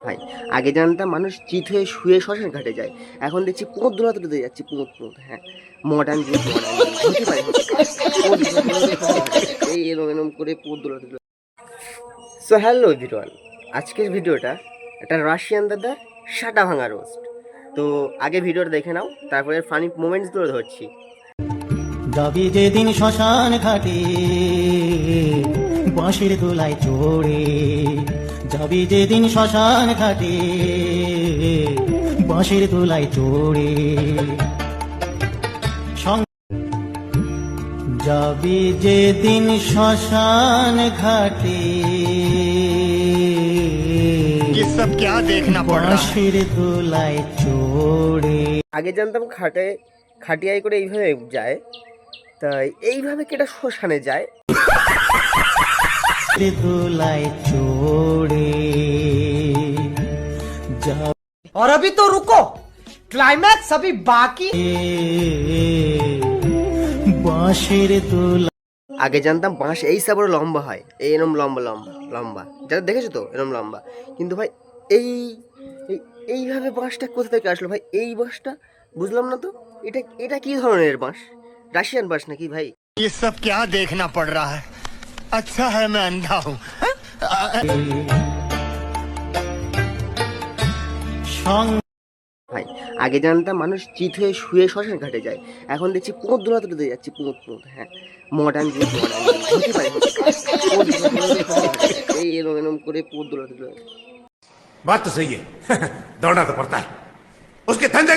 ভাই আগে জানতাম মানুষ চিত হয়ে শুয়ে শ্মশান ঘাটে যায়, এখন দেখছি পোঁত দোলাতে উঠে যাচ্ছে পোঁত পোঁত। হ্যাঁ, মডার্ন যুগ, মডার্ন যুগ হতে পারে, এই এরম এরম করে পোঁত দোলাতে। সো হ্যালো এভরিওয়ান, আজকের ভিডিওটা একটা রাশিয়ান দাদার সাটা ভাঙা রোস্ট। তো আগে ভিডিওটা দেখে নাও, তারপরে ফানি মোমেন্টসগুলো ধরছি। যাবি যেদিন শ্মশান ঘাটে বাঁশের দোলায় চড়ে, যাবি যেদিন শ্মশান ঘাটে বাঁশের দোলায় চড়ে, যাবি যেদিন শ্মশান ঘাটে ये सब क्या देखना पड़ रहा है? বাঁশের দোলায় চড়ে। আগে জানতাম খাটিয়ায় করে এইভাবে যায়, তাই এইভাবে কেটা শ্মশানে যায়। দোলায় চড়ে और अभी तो रुको, क्लाइमैक्स अभी बाकी। বাঁশের দোলা। আগে জানতাম বাঁশ এই সাবর লম্বা হয়, এই এরম লম্বা লম্বা লম্বা, যারা দেখেছো তো এরম লম্বা। কিন্তু ভাই এইভাবে বাঁশটা কোথা থেকে আসলো ভাই? এই বাঁশটা বুঝলাম না তো। এটা কি ধরনের বাঁশ? রাশিয়ান বাঁশ নাকি ভাই? ये सब क्या देखना पड़ रहा है? अच्छा है मैं अंधा हूँ। ভাই আগে জানতাম মানুষ চিত হয়ে শুয়ে শ্মশান ঘাটে যায়, এখন দেখছি পোঁত দোলাতে উঠে যাচ্ছে পোঁত পোঁত। হ্যাঁ, মডার্ন যুগ, মডার্ন যুগ হতে পারে, এই এরম এরম করে পোঁত দোলাতে। बात तो सही है दौड़ना तो पड़ता है उसके धंधे